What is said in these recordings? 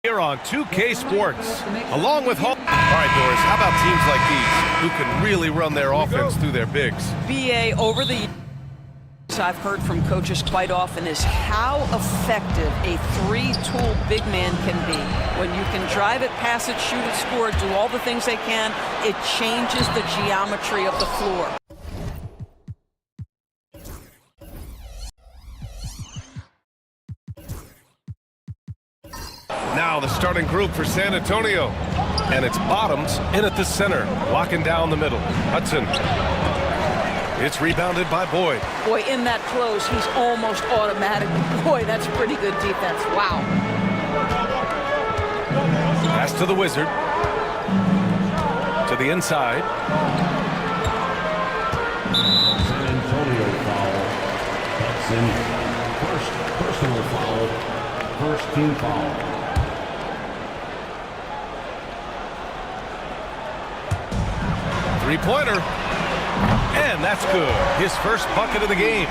Here on 2K Sports, along with home. All right, Doris, how about teams like these who can really run their offense through their bigs? BA, over the years, I've heard from coaches quite often is how effective a three-tool big man can be. When you can drive it, pass it, shoot it, score, do all the things they can, it changes the geometry of the floor. Now the starting group for San Antonio. And it's Bottoms in at the center, locking down the middle. Hudson. It's rebounded by Boyd. Boy, in that close, he's almost automatic. Boy, that's pretty good defense. Wow. Pass to the Wizard. To the inside. San Antonio foul. Hudson. First personal foul. First team foul. Three-pointer. And that's good. His first bucket of the game.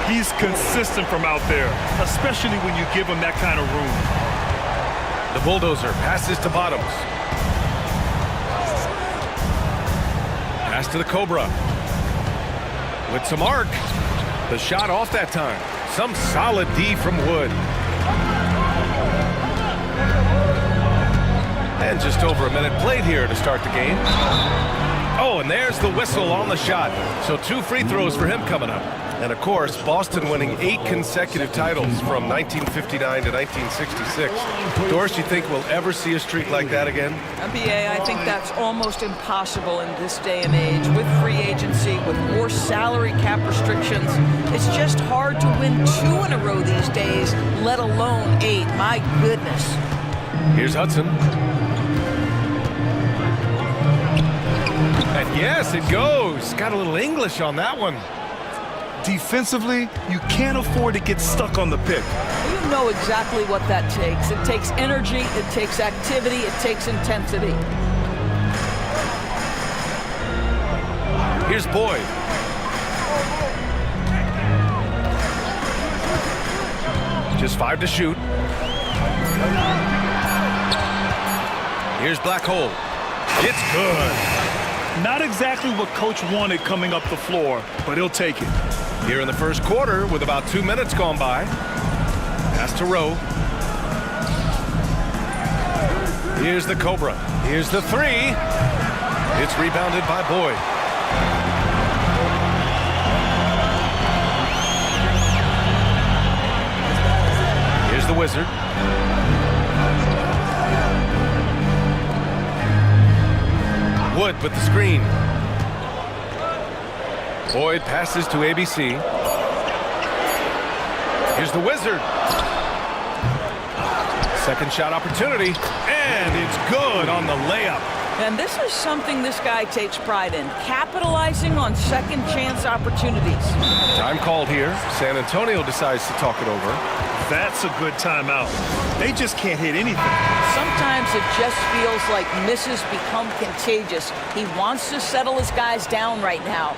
He's consistent from out there, especially when you give him that kind of room. The Bulldozer passes to Bottoms. Pass to the Cobra. With some arc. The shot off that time. Some solid D from Wood. And just over a minute played here to start the game. Oh, and there's the whistle on the shot. So 2 free throws for him coming up. And of course, Boston winning 8 consecutive titles from 1959 to 1966. Doris, you think we'll ever see a streak like that again? BA, I think that's almost impossible in this day and age. With free agency, with more salary cap restrictions, it's just hard to win 2 in a row these days, let alone 8. My goodness. Here's Hudson. And yes, it goes. Got a little English on that one. Defensively, you can't afford to get stuck on the pick. You know exactly what that takes. It takes energy, it takes activity, it takes intensity. Here's Boyd. Just 5 to shoot. Here's Black Hole. It's good. Not exactly what coach wanted coming up the floor, but he'll take it. Here in the first quarter with about 2 minutes gone by. Pass to Rowe. Here's the Cobra. Here's the 3. It's rebounded by Boyd. Here's the Wizard. Wood with the screen. Boyd passes to ABC. Here's the Wizard. Second shot opportunity, and it's good on the layup. And this is something this guy takes pride in, capitalizing on second chance opportunities. Time called here. San Antonio decides to talk it over. That's a good timeout. They just can't hit anything. Sometimes it just feels like misses become contagious. He wants to settle his guys down right now.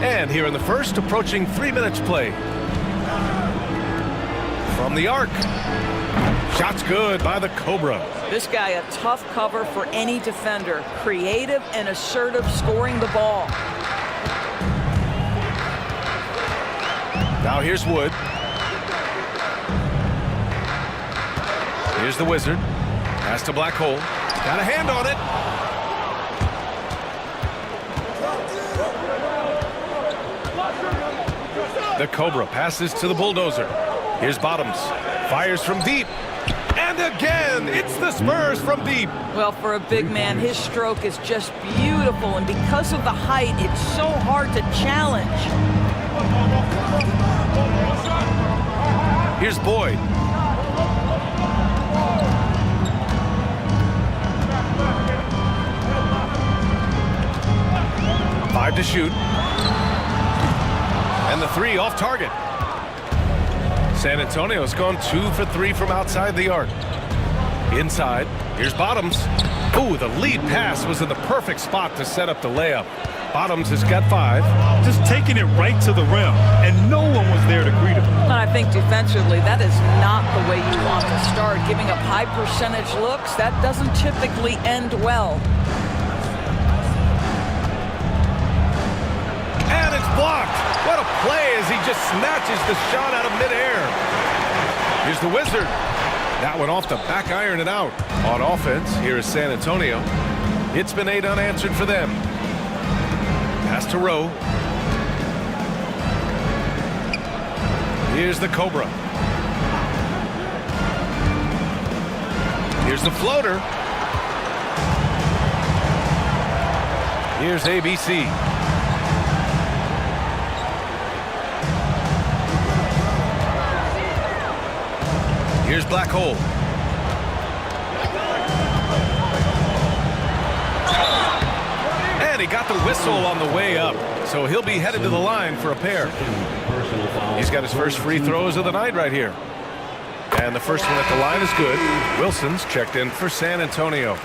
And here in the first, approaching 3 minutes play. From the arc. Shot's good by the Cobra. This guy a tough cover for any defender. Creative and assertive scoring the ball. Now here's Wood. Here's the Wizard. Pass to Black Hole. Got a hand on it. The Cobra passes to the Bulldozer. Here's Bottoms. Fires from deep. And again, it's the Spurs from deep. Well, for a big man, his stroke is just beautiful. And because of the height, it's so hard to challenge. Here's Boyd. Five to shoot. And the 3 off target. San Antonio's gone 2 for 3 from outside the arc. Inside, here's Bottoms. Ooh, the lead pass was in the perfect spot to set up the layup. Bottoms has got 5. Just taking it right to the rim, and no one was there to greet him. And I've think defensively, that is not the way you want to start. Giving up high percentage looks, that doesn't typically end well. And it's blocked. What a play as he just snatches the shot out of midair. Here's the Wizard. That one off the back iron and out. On offense, here is San Antonio. It's been 8 unanswered for them. Pass to Rowe. Here's the Cobra. Here's the floater. Here's ABC. Here's Black Hole. And he got the whistle on the way up. So he'll be headed to the line for a pair. He's got his first free throws of the night right here. And the first one at the line is good. Wilson's checked in for San Antonio.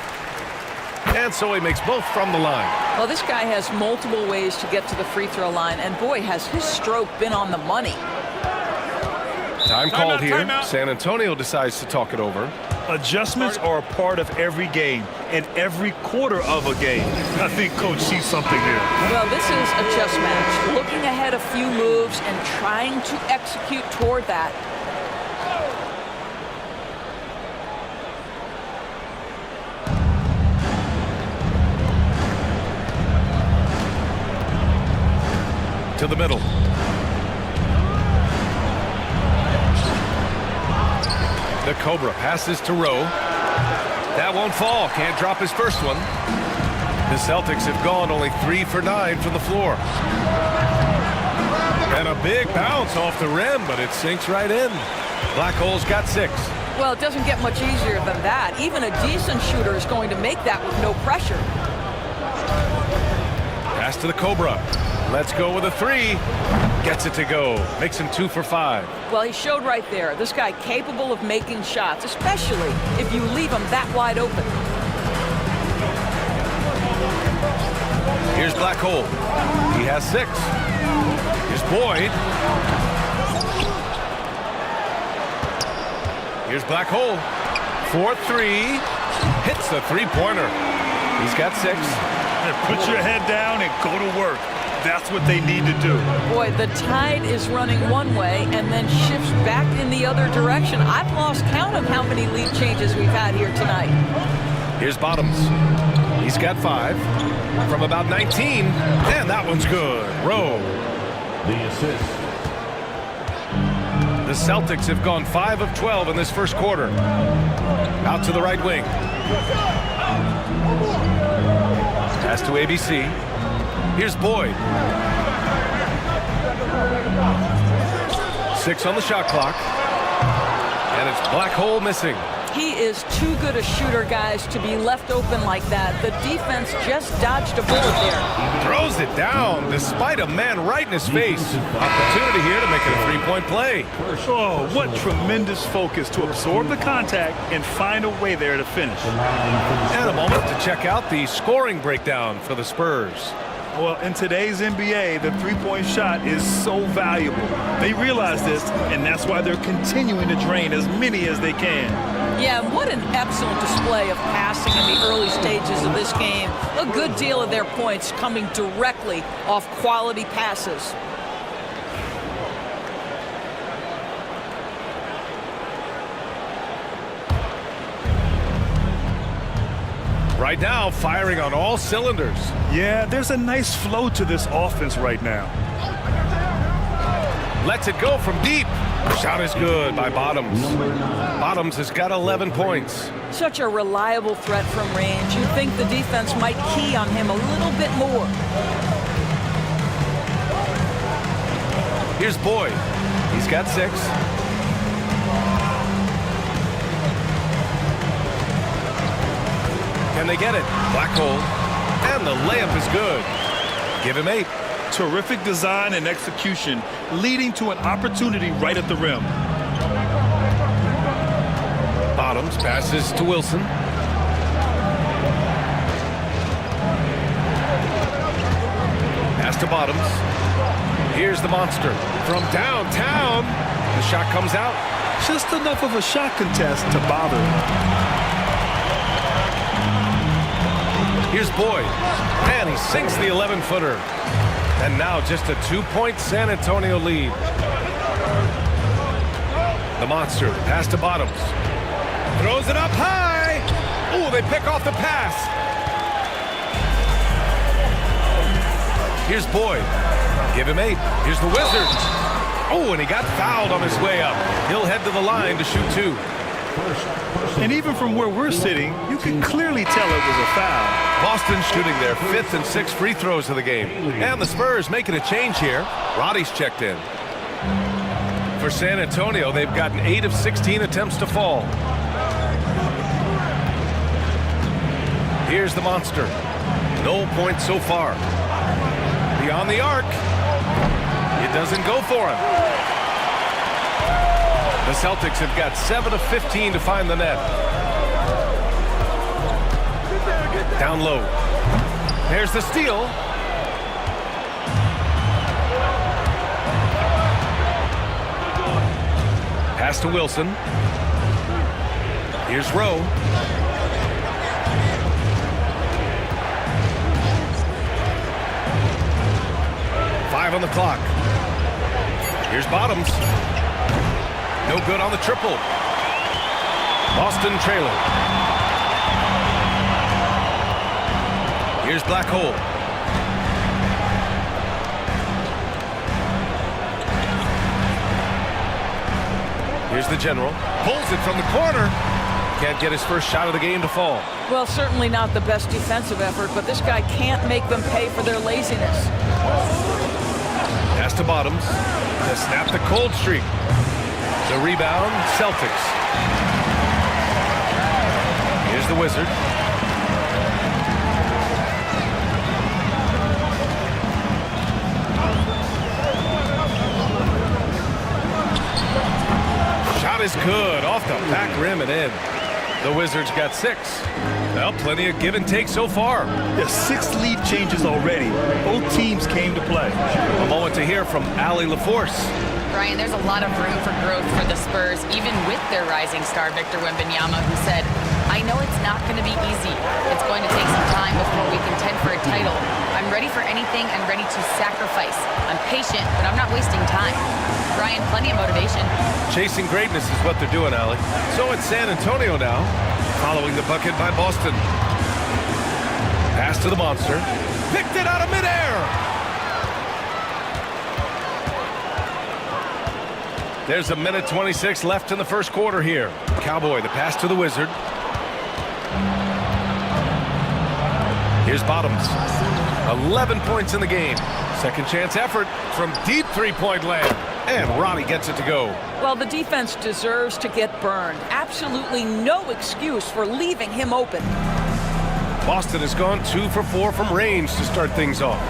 And so he makes both from the line. Well, this guy has multiple ways to get to the free throw line, and boy, has his stroke been on the money. Time called here. San Antonio decides to talk it over. Adjustments are a part of every game and every quarter of a game. I think Coach sees something here. Well, this is a chess match. Looking ahead a few moves and trying to execute toward that. To the middle. The Cobra passes to Rowe. That won't fall. Can't drop his first one. The Celtics have gone only 3 for 9 from the floor. And a big bounce off the rim, but it sinks right in. Black Hole's got 6. Well, it doesn't get much easier than that. Even a decent shooter is going to make that with no pressure. Pass to the Cobra. Let's go with a 3. Gets it to go. Makes him 2 for 5. Well, he showed right there. This guy capable of making shots, especially if you leave him that wide open. Here's Black Hole. He has 6. Here's Boyd. Here's Black Hole. 4-3. Hits the three-pointer. He's got 6. Put your head down and go to work. That's what they need to do. Boy, the tide is running one way and then shifts back in the other direction. I've lost count of how many lead changes we've had here tonight. Here's Bottoms. He's got 5 from about 19. And that one's good. Rowe. The assist. The Celtics have gone 5 of 12 in this first quarter. Out to the right wing. Pass to ABC. Here's Boyd. 6 on the shot clock. And it's Black Hole missing. He is too good a shooter, guys, to be left open like that. The defense just dodged a bullet there. Throws it down despite a man right in his face. Opportunity here to make it a 3-point play. Oh, what tremendous focus to absorb the contact and find a way there to finish. And a moment to check out the scoring breakdown for the Spurs. Well, in today's NBA, the three-point shot is so valuable. They realize this, and that's why they're continuing to drain as many as they can. Yeah, what an excellent display of passing in the early stages of this game. A good deal of their points coming directly off quality passes. Right now, firing on all cylinders. Yeah, there's a nice flow to this offense right now. Lets it go from deep. Shot is good by Bottoms. Bottoms has got 11 points. Such a reliable threat from range. You'd think the defense might key on him a little bit more. Here's Boyd. He's got 6. Can they get it? Black Hole. And the layup is good. Give him 8. Terrific design and execution, leading to an opportunity right at the rim. Bottoms passes to Wilson. Pass to Bottoms. Here's the monster from downtown. The shot comes out. Just enough of a shot contest to bother him. Here's Boyd. And he sinks the 11-footer. And now just a 2-point San Antonio lead. The monster pass to Bottoms. Throws it up high. Oh, they pick off the pass. Here's Boyd. Give him 8. Here's the Wizards. Oh, and he got fouled on his way up. He'll head to the line to shoot 2. And even from where we're sitting, you can clearly tell it was a foul. Boston shooting their 5th and 6th free throws of the game. And the Spurs making a change here. Roddy's checked in. For San Antonio, they've gotten 8 of 16 attempts to fall. Here's the monster. No points so far. Beyond the arc. It doesn't go for him. The Celtics have got 7 of 15 to find the net. Down low. There's the steal. Pass to Wilson. Here's Rowe. Five on the clock. Here's Bottoms. No good on the triple. Boston trailing. Here's Black Hole. Here's the general. Pulls it from the corner. Can't get his first shot of the game to fall. Well, certainly not the best defensive effort, but this guy can't make them pay for their laziness. Pass to Bottoms. To snap the cold streak. The rebound, Celtics. Here's the Wizard. Shot is good. Off the back rim and in. The Wizards got 6. Well, plenty of give and take so far. There's 6 lead changes already. Both teams came to play. A moment to hear from Allie LaForce. Brian, there's a lot of room for growth for the Spurs, even with their rising star, Victor Wembanyama, who said, I know it's not going to be easy. It's going to take some time before we contend for a title. I'm ready for anything and ready to sacrifice. I'm patient, but I'm not wasting time. Brian, plenty of motivation. Chasing greatness is what they're doing, Allie. So it's San Antonio now, following the bucket by Boston. Pass to the monster. Picked it out of midair. There's a minute 26 left in the first quarter here. Cowboy, the pass to the Wizard. Here's Bottoms. 11 points in the game. Second chance effort from deep three-point land. And Roddy gets it to go. Well, the defense deserves to get burned. Absolutely no excuse for leaving him open. Boston has gone 2 for 4 from range to start things off.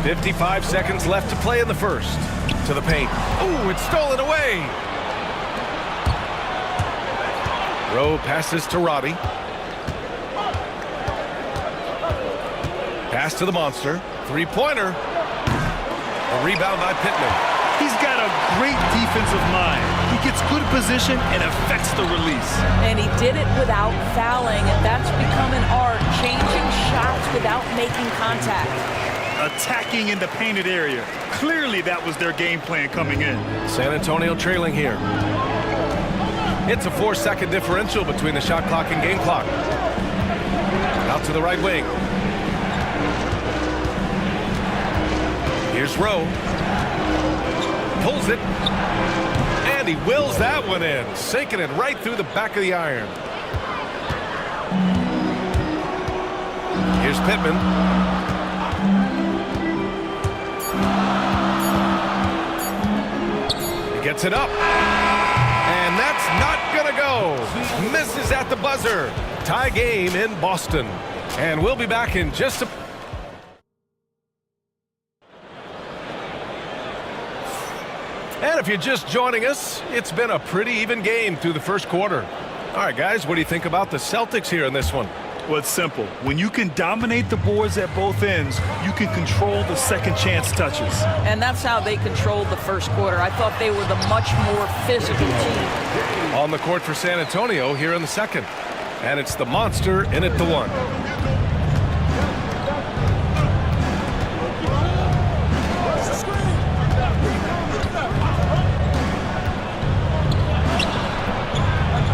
55 seconds left to play in the first. To the paint. Ooh, it's stolen away. Rowe passes to Roddy. Pass to the monster. Three-pointer. A rebound by Pittman. He's got a great defensive mind. He gets good position and affects the release. And he did it without fouling, and that's become an art, changing shots without making contact. Attacking in the painted area. Clearly that was their game plan coming in. San Antonio trailing here. It's a 4-second differential between the shot clock and game clock. Out to the right wing. Here's Rowe. Pulls it. And he wills that one in. Sinking it right through the back of the iron. Here's Pittman. He gets it up. And that's not going to go. Misses at the buzzer. Tie game in Boston. And we'll be back in just a... And if you're just joining us, it's been a pretty even game through the first quarter. All right, guys, what do you think about the Celtics here in this one? Well, it's simple. When you can dominate the boards at both ends, you can control the second chance touches. And that's how they controlled the first quarter. I thought they were the much more physical team. On the court for San Antonio here in the second. And it's the monster in at the one.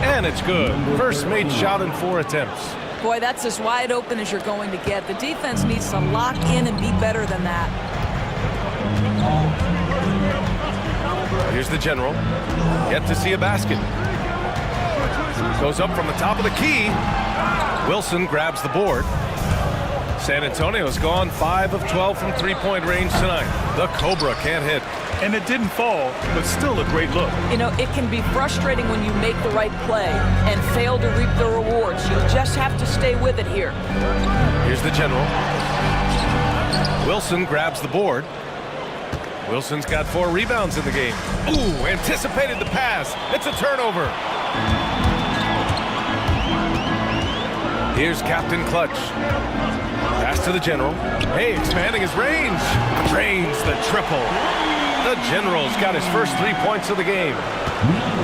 And it's good. First made shot in 4 attempts. Boy, that's as wide open as you're going to get. The defense needs to lock in and be better than that. Here's the general. Yet to see a basket. Goes up from the top of the key. Wilson grabs the board. San Antonio's gone 5 of 12 from three-point range tonight. The Cobra can't hit. And it didn't fall, but still a great look. You know, it can be frustrating when you make the right play and fail to reap the rewards. You just have to stay with it here. Here's the general. Wilson grabs the board. Wilson's got 4 rebounds in the game. Ooh, anticipated the pass. It's a turnover. Here's Captain Clutch. Pass to the general. Hey, expanding his range. Drains the triple. The general's got his first 3 points of the game.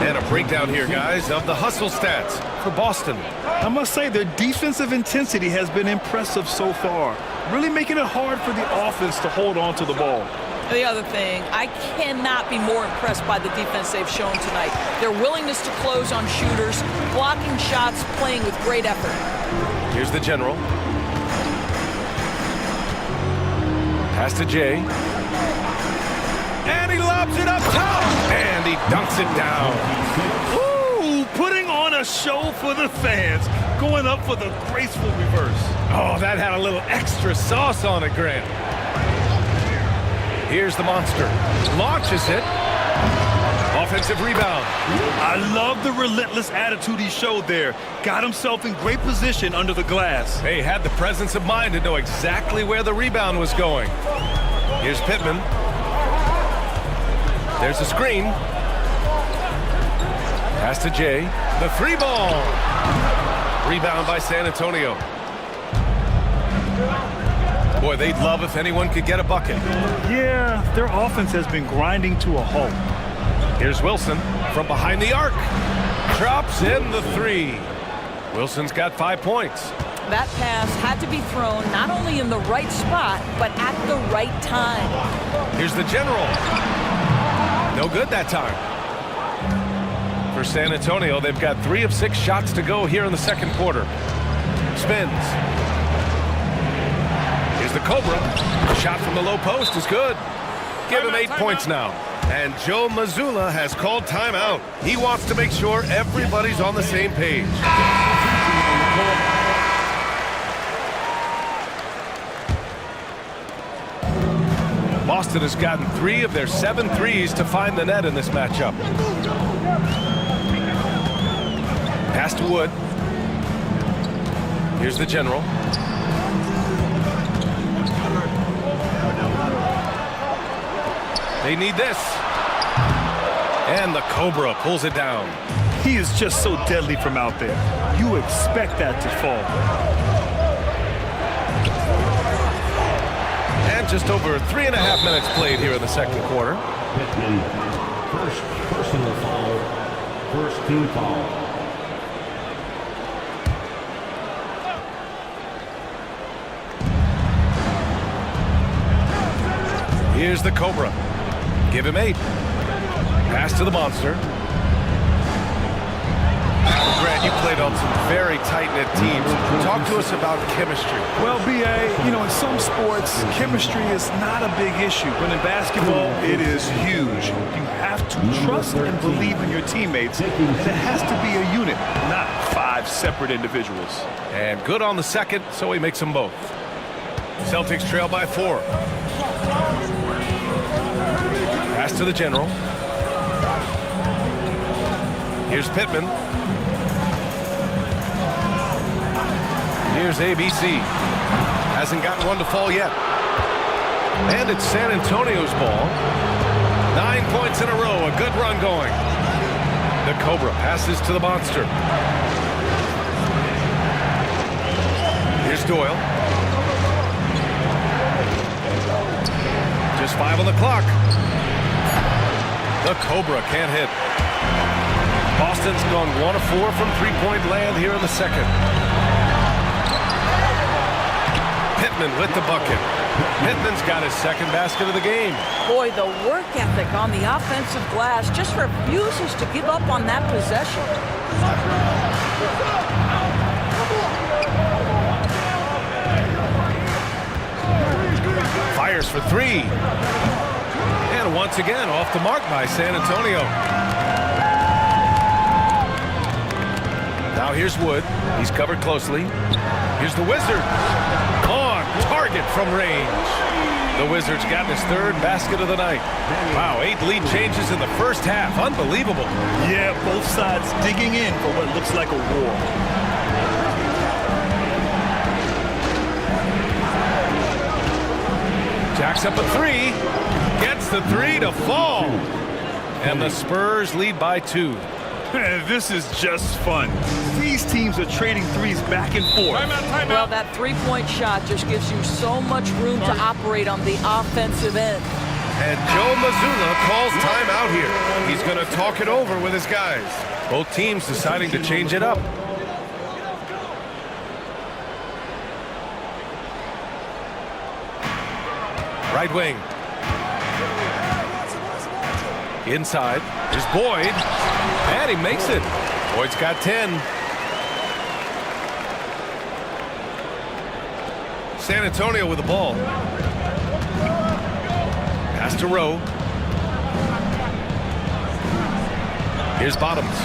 And a breakdown here, guys, of the hustle stats for Boston. I must say their defensive intensity has been impressive so far, really making it hard for the offense to hold on to the ball. The other thing, I cannot be more impressed by the defense they've shown tonight. Their willingness to close on shooters, blocking shots, playing with great effort. Here's the general. Pass to Jay. And he lobs it up top. And he dunks it down. Ooh, putting on a show for the fans, going up for the graceful reverse. Oh, that had a little extra sauce on it, Grant. Here's the monster. Launches it. Offensive rebound. I love the relentless attitude he showed there. Got himself in great position under the glass. Hey, had the presence of mind to know exactly where the rebound was going. Here's Pittman. There's a screen. Pass to Jay. The 3 ball. Rebound by San Antonio. Boy, they'd love if anyone could get a bucket. Yeah, their offense has been grinding to a halt. Here's Wilson from behind the arc. Drops in the 3. Wilson's got 5 points. That pass had to be thrown not only in the right spot, but at the right time. Here's the general. No good that time. For San Antonio, they've got 3 of 6 shots to go here in the second quarter. Spins. Here's the Cobra. Shot from the low post is good. Give him 8 points now. And Joe Mazzulla has called timeout. He wants to make sure everybody's on the same page. Boston has gotten 3 of their 7 threes to find the net in this matchup. Pass to Wood. Here's the general. They need this. And the Cobra pulls it down. He is just so deadly from out there. You expect that to fall. And just over 3.5 minutes played here in the second quarter. Pittman, first personal foul, first team foul. Here's the Cobra. Give him 8. Pass to the monster. Grant, you played on some very tight-knit teams. Talk to us about chemistry. Well, B.A., you know, in some sports, chemistry is not a big issue. But in basketball, it is huge. You have to trust and believe in your teammates. And it has to be a unit, not 5 separate individuals. And good on the second, so he makes them both. Celtics trail by 4. Pass to the general. Here's Pittman. Here's ABC. Hasn't gotten one to fall yet. And it's San Antonio's ball. 9 points in a row. A good run going. The Cobra passes to the monster. Here's Doyle. Just 5 on the clock. The Cobra can't hit. Boston's gone 1 of 4 from three-point land here in the second. Pittman with the bucket. Pittman's got his second basket of the game. Boy, the work ethic on the offensive glass just refuses to give up on that possession. Fires for 3. And once again, off the mark by San Antonio. Now here's Wood. He's covered closely. Here's the Wizard. On target from range. The Wizards got his third basket of the night. Wow, 8 lead changes in the first half. Unbelievable. Yeah, both sides digging in for what looks like a war. Jacks up a 3. Gets the 3 to fall. And the Spurs lead by 2. This is just fun. These teams are trading threes back and forth. Well, that three-point shot just gives you so much room to operate on the offensive end. And Joe Mazzulla calls timeout here. He's going to talk it over with his guys. Both teams deciding to change it up. Right wing. Inside. Here's Boyd. And he makes it. Boyd's got 10. San Antonio with the ball. Pass to Rowe. Here's Bottoms.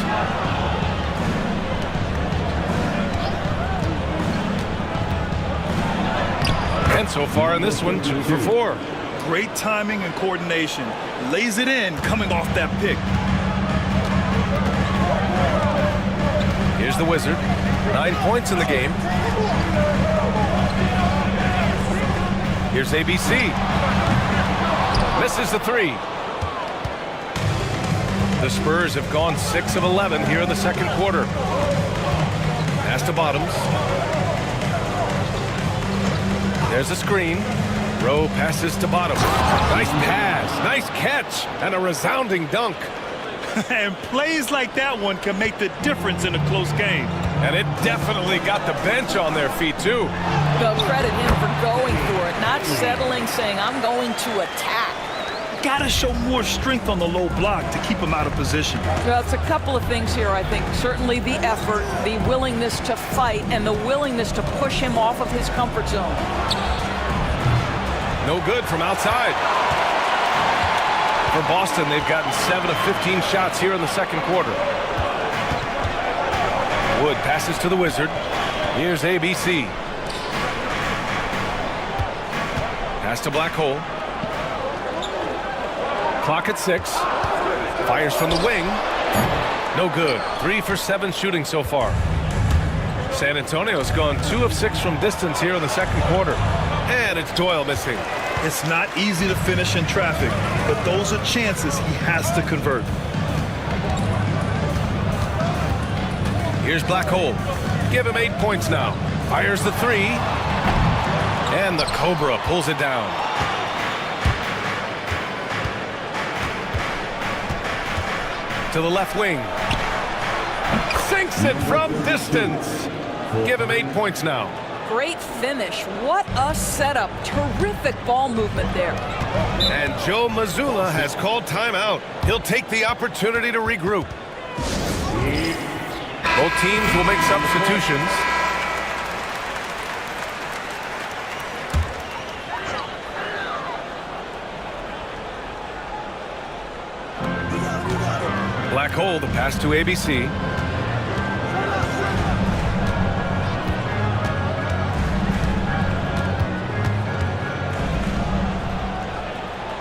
And so far in this one, 2 for 4. Great timing and coordination. Lays it in coming off that pick. Here's the Wizard. 9 points in the game. Here's ABC. Misses the 3. The Spurs have gone 6 of 11 here in the second quarter. Pass to Bottoms. There's a screen. Rowe passes to Bottoms. Nice pass, nice catch, and a resounding dunk. And plays like that one can make the difference in a close game. And it definitely got the bench on their feet, too. They'll credit him for going for it, not settling, saying, I'm going to attack. Gotta show more strength on the low block to keep him out of position. Well, it's a couple of things here, I think. Certainly the effort, the willingness to fight, and the willingness to push him off of his comfort zone. No good from outside. For Boston, they've gotten 7 of 15 shots here in the second quarter. Wood passes to the Wizard. Here's ABC. Pass to Black Hole. Clock at 6. Fires from the wing. No good. 3 for 7 shooting so far. San Antonio's gone 2 of 6 from distance here in the second quarter. And it's Doyle missing. It's not easy to finish in traffic, but those are chances he has to convert. Here's Black Hole. Give him 8 points now. Fires the 3. And the Cobra pulls it down. To the left wing. Sinks it from distance. Give him 8 points now. Great finish. What a setup. Terrific ball movement there. And Joe Mazzulla has called timeout. He'll take the opportunity to regroup. Both teams will make substitutions. Black Hole, the pass to ABC.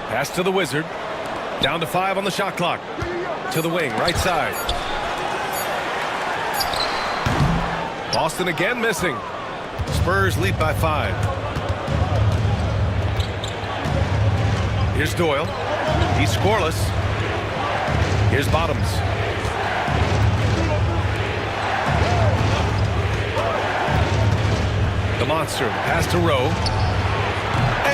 Pass to the Wizard. Down to 5 on the shot clock. To the wing, right side. Boston again missing. Spurs lead by 5. Here's Doyle. He's scoreless. Here's Bottoms. The monster pass to Rowe.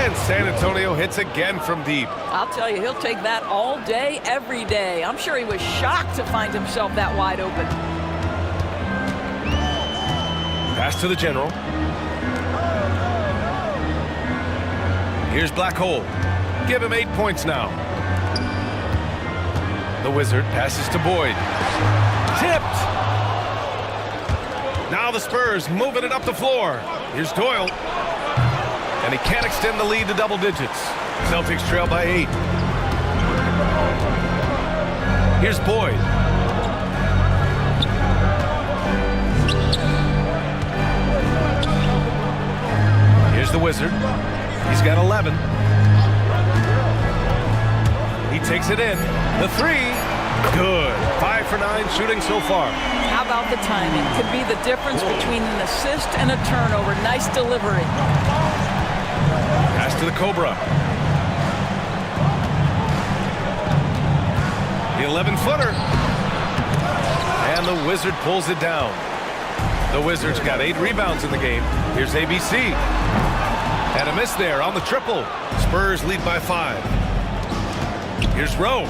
And San Antonio hits again from deep. I'll tell you, he'll take that all day, every day. I'm sure he was shocked to find himself that wide open. Pass to the general. Here's Black Hole. Give him 8 points now. The Wizard passes to Boyd. Tipped! Now the Spurs moving it up the floor. Here's Doyle. And he can't extend the lead to double digits. Celtics trail by 8. Here's Boyd. Here's the Wizard. He's got 11. He takes it in. The three. Good. 5 for 9 shooting so far. How about the timing? Could be the difference between an assist and a turnover. Nice delivery. Pass to the Cobra. The 11-footer. And the Wizard pulls it down. The Wizards got 8 rebounds in the game. Here's ABC. And a miss there on the triple. Spurs lead by 5. Here's Rowe.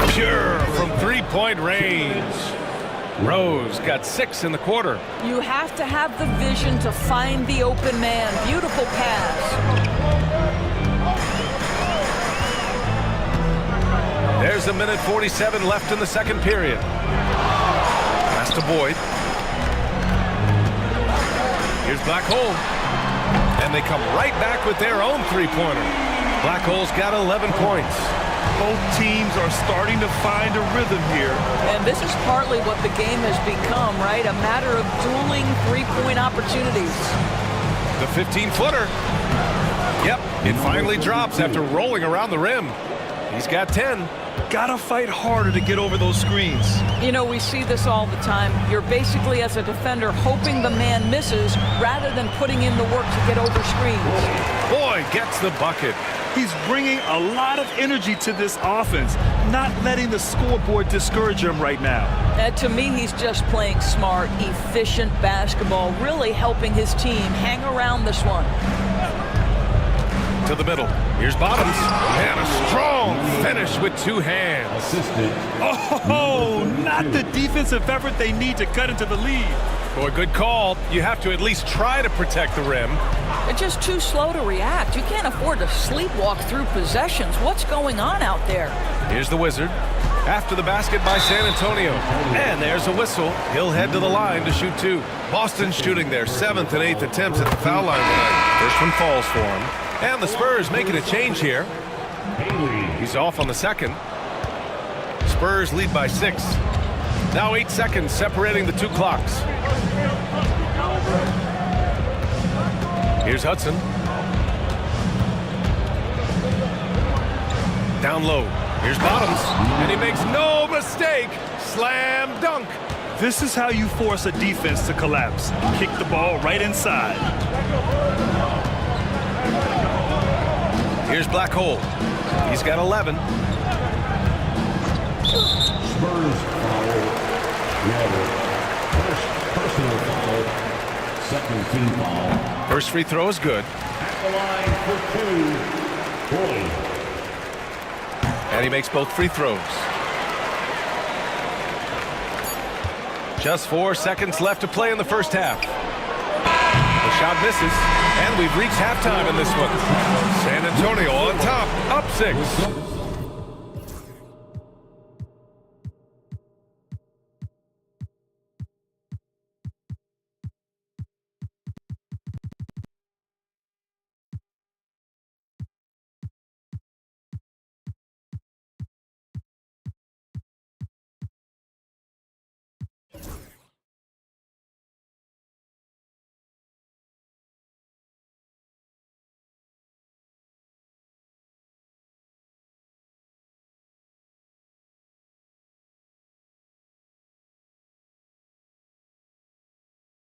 Pure from three-point range. Rose got 6 in the quarter. You have to have the vision to find the open man. Beautiful pass. There's a minute 47 left in the second period. Pass to Boyd. Here's Black Hole. And they come right back with their own three-pointer. Black Hole's got 11 points. Both teams are starting to find a rhythm here. And this is partly what the game has become, right? A matter of dueling three-point opportunities. The 15-footer. Yep, it finally drops after rolling around the rim. He's got 10. Gotta fight harder to get over those screens. You know, we see this all the time. You're basically, as a defender, hoping the man misses rather than putting in the work to get over screens. Boy, gets the bucket. He's bringing a lot of energy to this offense, not letting the scoreboard discourage him right now. And to me, he's just playing smart, efficient basketball, really helping his team hang around this one. To the middle. Here's Bottoms. And a strong finish with 2 hands. Oh, not the defensive effort they need to cut into the lead. Boy, good call. You have to at least try to protect the rim. They're just too slow to react. You can't afford to sleepwalk through possessions. What's going on out there? Here's the Wizard. After the basket by San Antonio. And there's a whistle. He'll head to the line to shoot 2. Boston's shooting their 7th and 8th attempts at the foul line tonight. First one falls for him. And the Spurs making a change here. He's off on the second. Spurs lead by 6. Now 8 seconds separating the 2 clocks. Here's Hudson. Down low. Here's Bottoms. And he makes no mistake. Slam dunk. This is how you force a defense to collapse. Kick the ball right inside. Here's Black Hole. He's got 11. Spurs foul. First personal foul. Second team foul. First free throw is good. At the line for 2. Boyd. And he makes both free throws. Just 4 seconds left to play in the first half. The shot misses. And we've reached halftime in this one. San Antonio on top, up 6.